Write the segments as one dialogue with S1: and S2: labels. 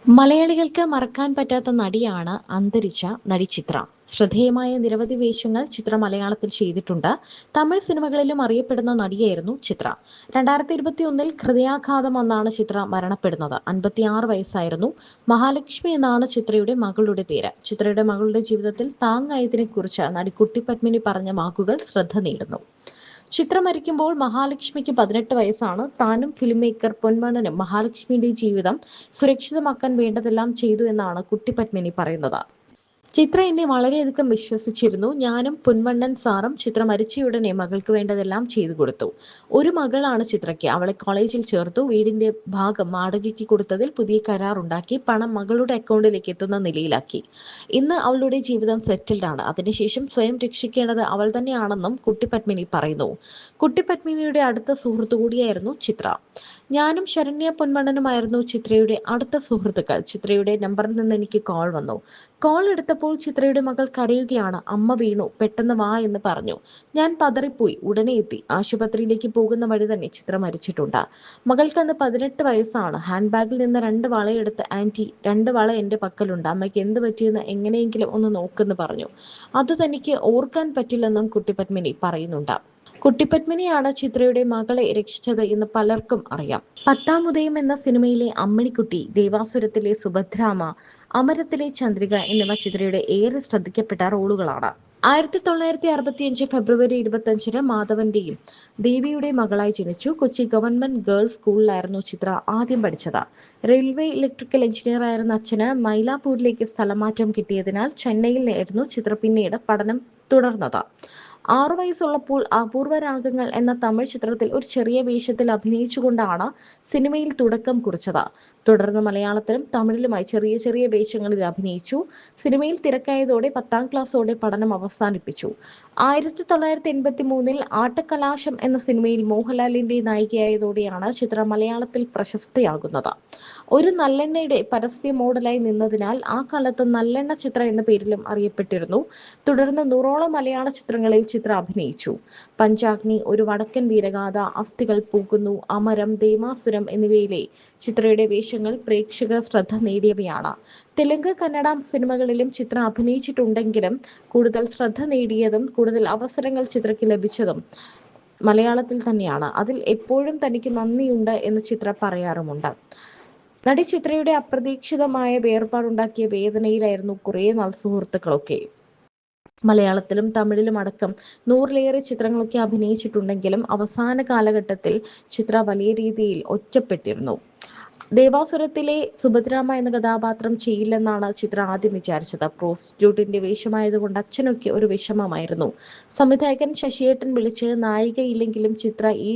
S1: മലയാളികൾക്ക് മറക്കാൻ പറ്റാത്ത നടിയാണ് അന്തരിച്ച നടി ചിത്ര. ശ്രദ്ധേയമായ നിരവധി വേഷങ്ങൾ ചിത്ര മലയാളത്തിൽ ചെയ്തിട്ടുണ്ട്. തമിഴ് സിനിമകളിലും അറിയപ്പെടുന്ന നടിയായിരുന്നു ചിത്ര. 2021 ഹൃദയാഘാതം വന്നാണ് ചിത്ര മരണപ്പെടുന്നത്. 56 വയസ്സായിരുന്നു. മഹാലക്ഷ്മി എന്നാണ് ചിത്രയുടെ മകളുടെ പേര്. ചിത്രയുടെ മകളുടെ ജീവിതത്തിൽ താങ്ങായതിനെക്കുറിച്ച് നടി കുട്ടി പത്മിനി പറഞ്ഞ വാക്കുകൾ ശ്രദ്ധ നേടുന്നു. ചിത്രം മരിക്കുമ്പോൾ മഹാലക്ഷ്മിക്ക് 18 വയസ്സാണ്. താനും ഫിലിം മേക്കർ പൊൻവണ്ണനും മഹാലക്ഷ്മിയുടെ ജീവിതം സുരക്ഷിതമാക്കാൻ വേണ്ടതെല്ലാം ചെയ്തു എന്നാണ് കുട്ടി പത്മിനി പറയുന്നത്. ചിത്ര എന്നെ വളരെയധികം വിശ്വസിച്ചിരുന്നു. ഞാനും പൊൻവണ്ണൻ സാറും ചിത്ര മരിച്ചയുടനെ മകൾക്ക് വേണ്ടതെല്ലാം ചെയ്തു കൊടുത്തു. ഒരു മകളാണ് ചിത്രയ്ക്ക്. അവളെ കോളേജിൽ ചേർത്തു. വീടിന്റെ ഭാഗം വാടകയ്ക്ക് കൊടുത്തതിൽ പുതിയ കരാർ ഉണ്ടാക്കി. പണം മകളുടെ അക്കൗണ്ടിലേക്ക് എത്തുന്ന നിലയിലാക്കി. ഇന്ന് അവളുടെ ജീവിതം സെറ്റിൽഡ് ആണ്. അതിനുശേഷം സ്വയം രക്ഷിക്കേണ്ടത് അവൾ തന്നെയാണെന്നും കുട്ടി പത്മിനി പറയുന്നു. കുട്ടി പത്മിനിയുടെ അടുത്ത സുഹൃത്തു കൂടിയായിരുന്നു ചിത്ര. ഞാനും ശരണ്യ പൊൻവണ്ണനുമായിരുന്നു ചിത്രയുടെ അടുത്ത സുഹൃത്തുക്കൾ. ചിത്രയുടെ നമ്പറിൽ നിന്ന് എനിക്ക് കോൾ വന്നു. കോൾ എടുത്തപ്പോൾ ചിത്രയുടെ മകൾ കരയുകയാണ്. അമ്മ വീണു, പെട്ടെന്ന് വാ എന്ന് പറഞ്ഞു. ഞാൻ പതറിപ്പോയി. ഉടനെ എത്തി. ആശുപത്രിയിലേക്ക് പോകുന്ന വഴി തന്നെ ചിത്ര മരിച്ചിട്ടുണ്ട്. മകൾക്ക് അന്ന് 18 വയസ്സാണ്. ഹാൻഡ് ബാഗിൽ നിന്ന് 2 വളയെടുത്ത് ആന്റി 2 വള എന്റെ പക്കലുണ്ട്. അമ്മയ്ക്ക് എന്ത് പറ്റിയെന്ന് എങ്ങനെയെങ്കിലും ഒന്ന് നോക്കെന്ന് പറഞ്ഞു. അത് തനിക്ക് ഓർക്കാൻ പറ്റില്ലെന്നും കുട്ടി പത്മിനി പറയുന്നുണ്ട്. കുട്ടി പത്മിനിയാണ് ചിത്രയുടെ മകളെ രക്ഷിച്ചത് എന്ന് പലർക്കും അറിയാം. 10-ാം ഉദയം എന്ന സിനിമയിലെ അമ്മിണിക്കുട്ടി, ദേവാസുരത്തിലെ സുഭദ്രാമ, അമരത്തിലെ ചന്ദ്രിക എന്നിവ ചിത്രയുടെ ഏറെ ശ്രദ്ധിക്കപ്പെട്ട റോളുകളാണ്. 1965 ഫെബ്രുവരി 25-ന് മാധവന്റെയും ദേവിയുടെ മകളായി ജനിച്ചു. കൊച്ചി ഗവൺമെന്റ് ഗേൾസ് സ്കൂളിലായിരുന്നു ചിത്ര ആദ്യം പഠിച്ചത്. റെയിൽവേ ഇലക്ട്രിക്കൽ എഞ്ചിനീയർ ആയിരുന്ന അച്ഛന് മൈലാപ്പൂരിലേക്ക് സ്ഥലമാറ്റം കിട്ടിയതിനാൽ ചെന്നൈയിലായിരുന്നു ചിത്ര പിന്നീട് പഠനം തുടർന്നത്. 6 വയസ്സുള്ളപ്പോൾ അപൂർവ രാഗങ്ങൾ എന്ന തമിഴ് ചിത്രത്തിൽ ഒരു ചെറിയ വേഷത്തിൽ അഭിനയിച്ചുകൊണ്ടാണ് സിനിമയിൽ തുടക്കം കുറിച്ചത്. തുടർന്ന് മലയാളത്തിലും തമിഴിലുമായി ചെറിയ ചെറിയ വേഷങ്ങളിൽ അഭിനയിച്ചു. സിനിമയിൽ തിരക്കായതോടെ 10-ാം ക്ലാസ്സോടെ പഠനം അവസാനിപ്പിച്ചു. 1983-ൽ ആട്ടക്കലാശം എന്ന സിനിമയിൽ മോഹൻലാലിന്റെ നായികയായതോടെയാണ് ചിത്ര മലയാളത്തിൽ പ്രശസ്തയാകുന്നത്. ഒരു നല്ലെണ്ണയുടെ പരസ്യ മോഡലായി നിന്നതിനാൽ ആ കാലത്ത് നല്ലെണ്ണ ചിത്ര എന്ന പേരിലും അറിയപ്പെട്ടിരുന്നു. തുടർന്ന് 100ഓളം മലയാള ചിത്രങ്ങളിൽ ചിത്ര അഭിനയിച്ചു. പഞ്ചാഗ്നി, ഒരു വടക്കൻ വീരഗാഥ, അസ്ഥികൾ പൂക്കുന്നു, അമരം, ദേവാസുരം എന്നിവയിലെ ചിത്രയുടെ വേഷങ്ങൾ പ്രേക്ഷക ശ്രദ്ധ നേടിയവയാണ്. തെലുങ്ക്, കന്നഡ സിനിമകളിലും ചിത്ര അഭിനയിച്ചിട്ടുണ്ടെങ്കിലും കൂടുതൽ ശ്രദ്ധ നേടിയതും കൂടുതൽ അവസരങ്ങൾ ചിത്രയ്ക്ക് ലഭിച്ചതും മലയാളത്തിൽ തന്നെയാണ്. അതിൽ എപ്പോഴും തനിക്ക് നന്ദിയുണ്ട് എന്ന് ചിത്ര പറയാറുമുണ്ട്. നടി ചിത്രയുടെ അപ്രതീക്ഷിതമായ വേർപാടുണ്ടാക്കിയ വേദനയിലായിരുന്നു കുറേ നാൾ സുഹൃത്തുക്കളൊക്കെ. മലയാളത്തിലും തമിഴിലും അടക്കം 100-ലേറെ ചിത്രങ്ങളൊക്കെ അഭിനയിച്ചിട്ടുണ്ടെങ്കിലും അവസാന കാലഘട്ടത്തിൽ ചിത്ര വലിയ രീതിയിൽ ഒറ്റപ്പെട്ടിരുന്നു. ദേവാസുരത്തിലെ സുഭദ്രാമ എന്ന കഥാപാത്രം ചെയ്യില്ലെന്നാണ് ചിത്ര ആദ്യം വിചാരിച്ചത്. പ്രോസ്റ്റിറ്റ്യൂട്ടിന്റെ വേഷമായതുകൊണ്ട് അച്ഛനൊക്കെ ഒരു വിഷമമായിരുന്നു. സംവിധായകൻ ശശിയേട്ടൻ വിളിച്ച് നായികയില്ലെങ്കിലും ചിത്ര ഈ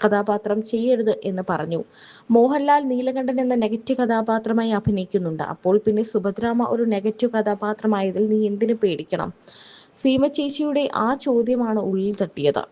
S1: കഥാപാത്രം ചെയ്യരുത് എന്ന് പറഞ്ഞു. മോഹൻലാൽ നീലകണ്ഠൻ എന്ന നെഗറ്റീവ് കഥാപാത്രമായി അഭിനയിക്കുന്നുണ്ട്. അപ്പോൾ പിന്നെ സുഭദ്രാമ ഒരു നെഗറ്റീവ് കഥാപാത്രമായതിൽ നീ എന്തിനു പേടിക്കണം? സീമ ചേച്ചിയുടെ ആ ചോദ്യമാണ് ഉള്ളിൽ തട്ടിയത്.